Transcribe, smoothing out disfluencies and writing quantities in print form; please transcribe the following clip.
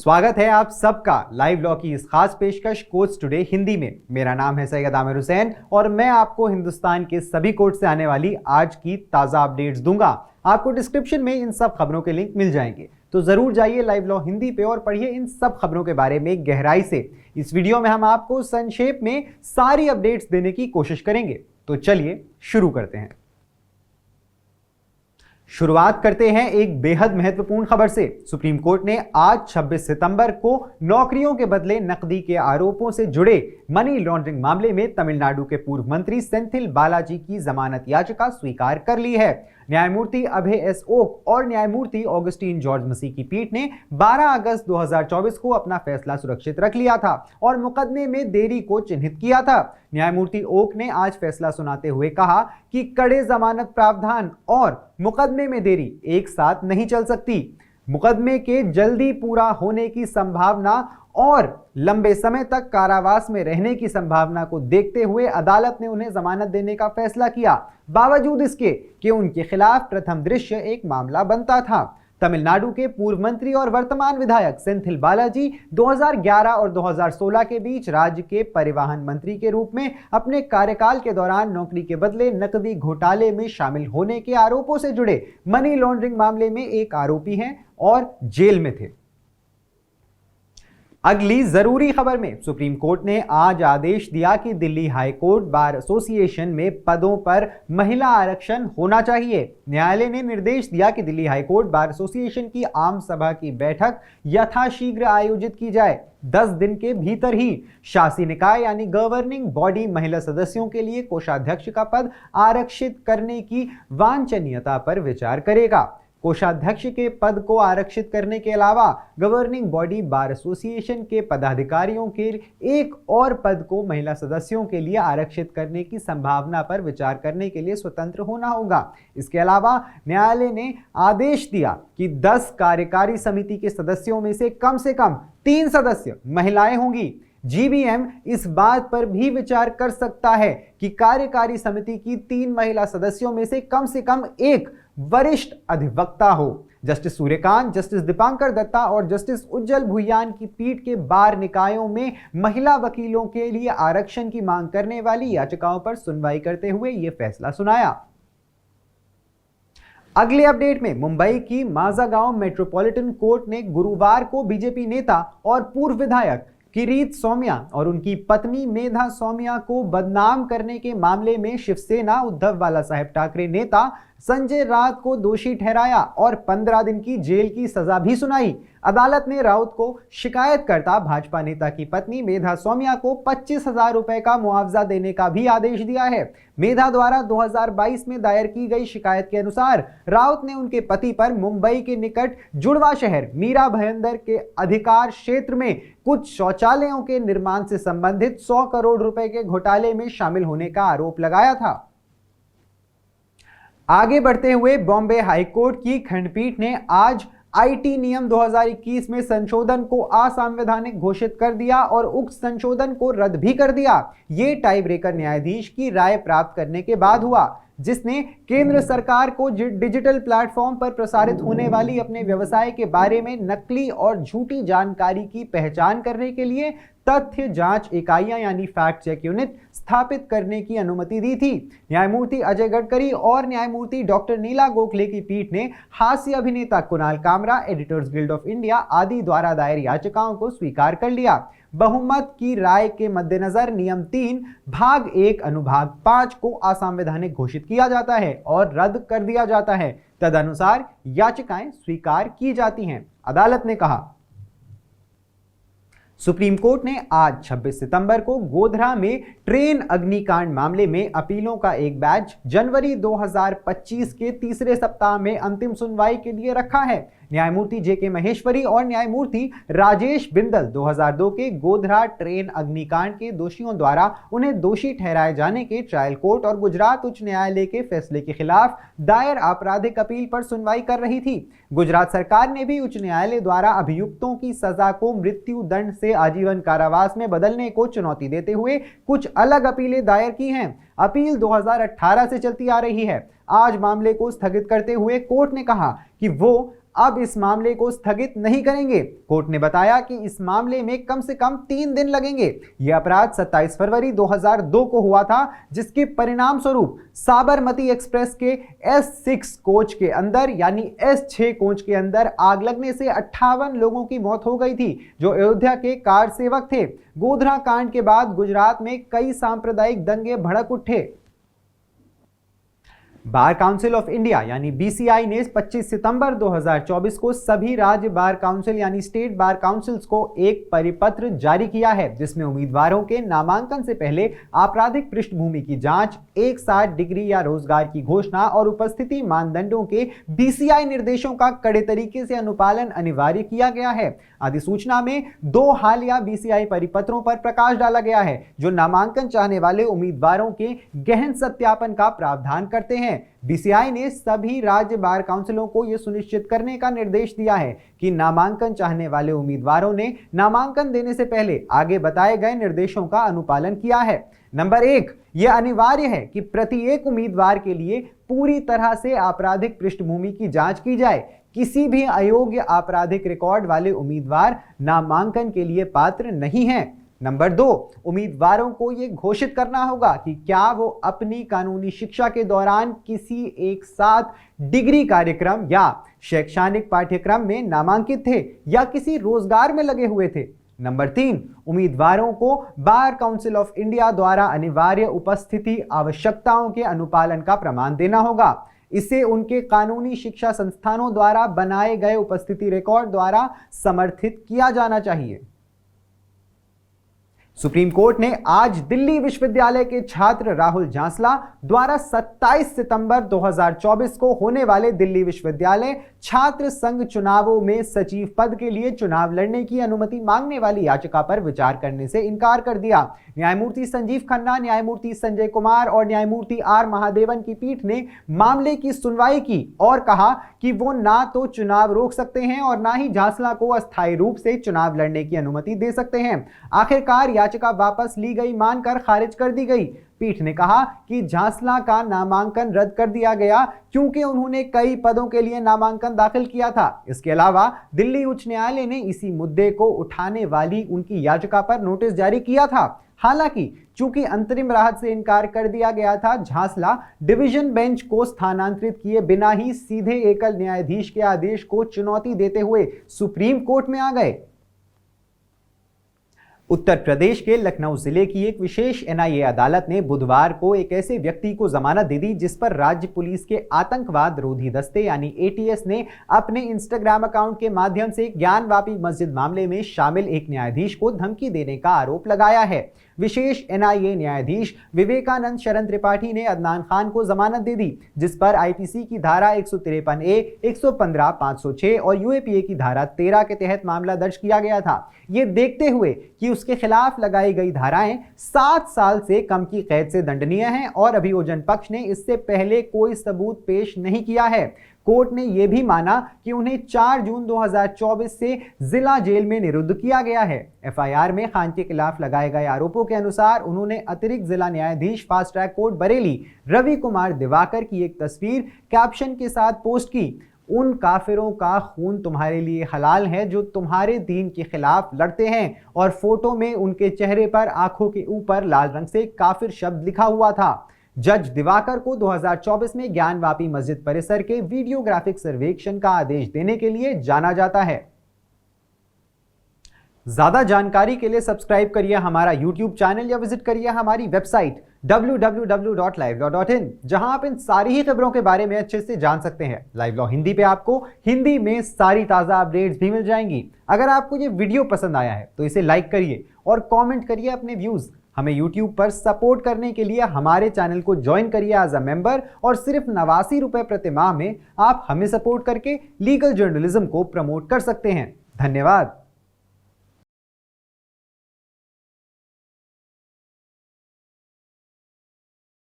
स्वागत है आप सबका लाइव लॉ की इस खास पेशकश कोर्ट्स टुडे हिंदी में। मेरा नाम है सैयद आमिर हुसैन और मैं आपको हिंदुस्तान के सभी कोर्ट से आने वाली आज की ताज़ा अपडेट्स दूंगा। आपको डिस्क्रिप्शन में इन सब खबरों के लिंक मिल जाएंगे, तो जरूर जाइए लाइव लॉ हिंदी पे और पढ़िए इन सब खबरों के बारे में गहराई से। इस वीडियो में हम आपको संक्षेप में सारी अपडेट्स देने की कोशिश करेंगे, तो चलिए शुरू करते हैं। शुरुआत करते हैं एक बेहद महत्वपूर्ण खबर से। सुप्रीम कोर्ट ने आज 26 सितंबर को नौकरियों के बदले नकदी के आरोपों से जुड़े मनी लॉन्ड्रिंग मामले में तमिलनाडु के पूर्व मंत्री सेंथिल बालाजी की जमानत याचिका स्वीकार कर ली है। न्यायमूर्ति अभय एस ओक और न्यायमूर्ति ऑगस्टीन जॉर्ज मसीह की पीठ ने 12 अगस्त 2024 को अपना फैसला सुरक्षित रख लिया था और मुकदमे में देरी को चिन्हित किया था। न्यायमूर्ति ओक ने आज फैसला सुनाते हुए कहा कि कड़े जमानत प्रावधान और मुकदमे में देरी एक साथ नहीं चल सकती। मुकदमे के जल्दी पूरा होने की संभावना और लंबे समय तक कारावास में रहने की संभावना को देखते हुए अदालत ने उन्हें जमानत देने का फैसला किया, बावजूद इसके कि उनके खिलाफ प्रथम दृश्य एक मामला बनता था। तमिलनाडु के पूर्व मंत्री और वर्तमान विधायक सेंथिल बालाजी 2011 और 2016 के बीच राज्य के परिवहन मंत्री के रूप में अपने कार्यकाल के दौरान नौकरी के बदले नकदी घोटाले में शामिल होने के आरोपों से जुड़े मनी लॉन्ड्रिंग मामले में एक आरोपी हैं और जेल में थे। अगली जरूरी खबर में सुप्रीम कोर्ट ने आज आदेश दिया कि Delhi high court bar association में पदों पर महिला आरक्षण होना चाहिए। न्यायालय ने निर्देश दिया कि Delhi high court bar association की आम सभा की बैठक यथाशीघ्र आयोजित की जाए। 10 दिन के भीतर ही शासी निकाय यानी गवर्निंग बॉडी महिला सदस्यों के लिए कोषाध्यक्ष का पद आरक्षित करने की वांछनीयता पर विचार करेगा। कोषाध्यक्ष के पद को आरक्षित करने के अलावा गवर्निंग बॉडी बार एसोसिएशन के पदाधिकारियों के एक और पद को महिला सदस्यों के लिए आरक्षित करने की संभावना पर विचार करने के लिए स्वतंत्र होना होगा। इसके अलावा न्यायालय ने आदेश दिया कि 10 कार्यकारी समिति के सदस्यों में से कम 3 सदस्य महिलाएं होंगी। जीबीएम इस बात पर भी विचार कर सकता है कि कार्यकारी समिति की 3 महिला सदस्यों में से कम एक वरिष्ठ अधिवक्ता हो। जस्टिस सूर्यकांत, जस्टिस दीपांकर दत्ता और जस्टिस उज्जवल भुइयान की पीठ के बार निकायों में महिला वकीलों के लिए आरक्षण की मांग करने वाली याचिकाओं पर सुनवाई करते हुए यह फैसला सुनाया। अगले अपडेट में मुंबई की माज़ागांव मेट्रोपॉलिटन कोर्ट ने गुरुवार को बीजेपी नेता और पूर्व विधायक किरीट सौम्या और उनकी पत्नी मेधा सौम्या को बदनाम करने के मामले में शिवसेना उद्धव बालासाहेब ठाकरे नेता संजय राउत को दोषी ठहराया और 15 दिन की जेल की सजा भी सुनाई। अदालत ने राउत को शिकायतकर्ता भाजपा नेता की पत्नी मेधा सौम्या को 25,000 रुपए का मुआवजा देने का भी आदेश दिया है। मेधा द्वारा 2022 में दायर की गई शिकायत के अनुसार राउत ने उनके पति पर मुंबई के निकट जुड़वा शहर मीरा भयंदर के अधिकार क्षेत्र में कुछ शौचालयों के निर्माण से संबंधित 100 करोड़ रुपए के घोटाले में शामिल होने का आरोप लगाया था। आगे बढ़ते हुए बॉम्बे हाईकोर्ट की खंडपीठ ने आज आईटी नियम 2021 में संशोधन को असंवैधानिक घोषित कर दिया और उक्त संशोधन को रद्द भी कर दिया। ये टाई ब्रेकर न्यायाधीश की राय प्राप्त करने के बाद हुआ, जिसने केंद्र सरकार को डिजिटल प्लेटफॉर्म पर प्रसारित होने वाली अपने व्यवसाय के बारे में नकली और झूठी जानकारी की पहचान करने के लिए तथ्य जांच इकाइयां यानी फैक्ट चेक यूनिट स्थापित करने की अनुमति दी थी। न्यायमूर्ति अजय गडकरी और न्यायमूर्ति डॉक्टर नीला गोखले की पीठ ने हास्य अभिनेता Kunal Kamra, editors guild of India आदि द्वारा दायर याचिकाओं को स्वीकार कर लिया। बहुमत की राय के मद्देनजर नियम 3 भाग 1 अनुभाग 5 को असंवैधानिक घोषित किया जाता है और रद्द कर दिया जाता है। तदनुसार याचिकाएं स्वीकार की जाती हैं। अदालत ने कहा। सुप्रीम कोर्ट ने आज 26 सितंबर को गोधरा में ट्रेन अग्निकांड मामले में अपीलों का एक बैच जनवरी 2025 के तीसरे सप्ताह में अंतिम सुनवाई के लिए रखा है। न्यायमूर्ति जेके महेश्वरी और न्यायमूर्ति राजेश बिंदल 2002 के गोधरा ट्रेन अग्निकांड के दोषियों द्वारा उन्हें दोषी ठहराए जाने के ट्रायल कोर्ट और गुजरात उच्च न्यायालय के फैसले के खिलाफ दायर आपराधिक अपील पर सुनवाई कर रही थी। गुजरात सरकार ने भी उच्च न्यायालय द्वारा अभियुक्तों की सजा को मृत्यु दंड से आजीवन कारावास में बदलने को चुनौती देते हुए कुछ अलग अपीलें दायर की हैं। अपील 2018 से चलती आ रही है। आज मामले को स्थगित करते हुए कोर्ट ने कहा कि वो अब इस मामले को स्थगित नहीं करेंगे। कोर्ट ने बताया कि इस मामले में कम से कम 3 दिन लगेंगे। यह अपराध 27 फरवरी 2002 को हुआ था, जिसके परिणाम स्वरूप साबरमती एक्सप्रेस के S6 कोच के अंदर यानी S6 कोच के अंदर आग लगने से 58 लोगों की मौत हो गई थी, जो अयोध्या के कार सेवक थे। गोधरा कांड के बाद गुजरात में कई सांप्रदायिक दंगे भड़क उठे। बार काउंसिल ऑफ इंडिया यानी बीसीआई ने 25 सितंबर 2024 को सभी राज्य बार काउंसिल यानी स्टेट बार काउंसिल्स को एक परिपत्र जारी किया है, जिसमें उम्मीदवारों के नामांकन से पहले आपराधिक पृष्ठभूमि की जांच, एक साथ डिग्री या रोजगार की घोषणा और उपस्थिति मानदंडों के बीसीआई निर्देशों का कड़े तरीके से अनुपालन अनिवार्य किया गया है। अधिसूचना में 2 हालिया बीसीआई परिपत्रों पर प्रकाश डाला गया है, जो नामांकन चाहने वाले उम्मीदवारों के गहन सत्यापन का प्रावधान करते हैं। बीसीआई ने सभी राज्य बार काउंसिलों को यह सुनिश्चित करने का निर्देश दिया है कि नामांकन चाहने वाले उम्मीदवारों ने नामांकन देने से पहले आगे बताए गए निर्देशों का अनुपालन किया है। नंबर 1, यह अनिवार्य है कि प्रत्येक उम्मीदवार के लिए पूरी तरह से आपराधिक पृष्ठभूमि की जांच की जाए। किसी भी अयोग्य आपराधिक रिकॉर्ड वाले उम्मीदवार नामांकन के लिए पात्र नहीं हैं। नंबर 2, उम्मीदवारों को यह घोषित करना होगा कि क्या वो अपनी कानूनी शिक्षा के दौरान किसी एक साथ डिग्री कार्यक्रम या शैक्षणिक पाठ्यक्रम में नामांकित थे या किसी रोजगार में लगे हुए थे। नंबर 3, उम्मीदवारों को बार काउंसिल ऑफ इंडिया द्वारा अनिवार्य उपस्थिति आवश्यकताओं के अनुपालन का प्रमाण देना होगा। इसे उनके कानूनी शिक्षा संस्थानों द्वारा बनाए गए उपस्थिति रिकॉर्ड द्वारा समर्थित किया जाना चाहिए। सुप्रीम कोर्ट ने आज दिल्ली विश्वविद्यालय के छात्र राहुल जांसला द्वारा 27 सितंबर 2024 को होने वाले दिल्ली विश्वविद्यालय छात्र संघ चुनावों में सचिव पद के लिए चुनाव लड़ने की अनुमति मांगने वाली याचिका पर विचार करने से इनकार कर दिया। न्यायमूर्ति संजीव खन्ना, न्यायमूर्ति संजय कुमार और न्यायमूर्ति आर महादेवन की पीठ ने मामले की सुनवाई की और कहा कि वो ना तो चुनाव रोक सकते हैं और ना ही जांसला को अस्थायी रूप से चुनाव लड़ने की अनुमति दे सकते हैं। आखिरकार याचिका वापस ली गई मानकर खारिज कर दी गई। पीठ ने कहा कि जांसला का नामांकन रद्द कर दिया गया क्योंकि उन्होंने कई पदों के लिए नामांकन दाखिल किया था। इसके अलावा दिल्ली उच्च न्यायालय ने इसी मुद्दे को उठाने वाली उनकी याचिका पर नोटिस जारी किया था। हालांकि चूंकि अंतरिम राहत से इनकार कर दिया गया था, जांसला डिवीजन बेंच को स्थानांतरित किए बिना ही सीधे एकल न्यायाधीश के आदेश को चुनौती देते हुए सुप्रीम कोर्ट में आ गए। उत्तर प्रदेश के लखनऊ जिले की एक विशेष एनआईए अदालत ने बुधवार को एक ऐसे व्यक्ति को जमानत दे दी जिस पर राज्य पुलिस के आतंकवाद रोधी दस्ते यानी एटीएस ने अपने इंस्टाग्राम अकाउंट के माध्यम से ज्ञानवापी मस्जिद मामले में शामिल एक न्यायाधीश को धमकी देने का आरोप लगाया है। विशेष एनआईए न्यायाधीश विवेकानंद शरण त्रिपाठी ने अदनान खान को जमानत दे दी, जिस पर आईपीसी की धारा 153A, 115, 506 और यूएपीए की धारा 13 के तहत मामला दर्ज किया गया था। ये देखते हुए कि उसके खिलाफ लगाई गई धाराएं 7 साल से कम की कैद से दंडनीय हैं और अभियोजन पक्ष ने इससे पहले कोई सबूत पेश नहीं किया है। कोर्ट ने यह भी माना कि उन्हें 4 जून 2024 से जिला जेल में निरुद्ध किया गया है। एफआईआर में खान के खिलाफ लगाए गए आरोपों के अनुसार उन्होंने अतिरिक्त जिला न्यायाधीश fast track court Bareilly Ravi Kumar Diwakar की एक तस्वीर कैप्शन के साथ पोस्ट की। उन काफिरों का खून तुम्हारे लिए हलाल है जो तुम्हारे दीन के खिलाफ लड़ते हैं, और फोटो में उनके चेहरे पर आंखों के ऊपर लाल रंग से काफिर शब्द लिखा हुआ था। जज दिवाकर को 2024 में ज्ञानवापी मस्जिद परिसर के वीडियोग्राफिक सर्वेक्षण का आदेश देने के लिए जाना जाता है। ज्यादा जानकारी के लिए सब्सक्राइब करिए हमारा YouTube चैनल या विजिट करिए हमारी वेबसाइट www.livelawin, जहां आप इन सारी ही खबरों के बारे में अच्छे से जान सकते हैं। लाइव लॉ हिंदी पे आपको हिंदी में सारी ताजा अपडेट्स भी मिल जाएंगी। अगर आपको ये वीडियो पसंद आया है तो इसे लाइक करिए और कमेंट करिए अपने व्यूज। हमें YouTube पर सपोर्ट करने के लिए हमारे चैनल को ज्वाइन करिए एज अ मेंबर, और सिर्फ 89 रुपए प्रति माह में आप हमें सपोर्ट करके लीगल जर्नलिज्म को प्रमोट कर सकते हैं। धन्यवाद।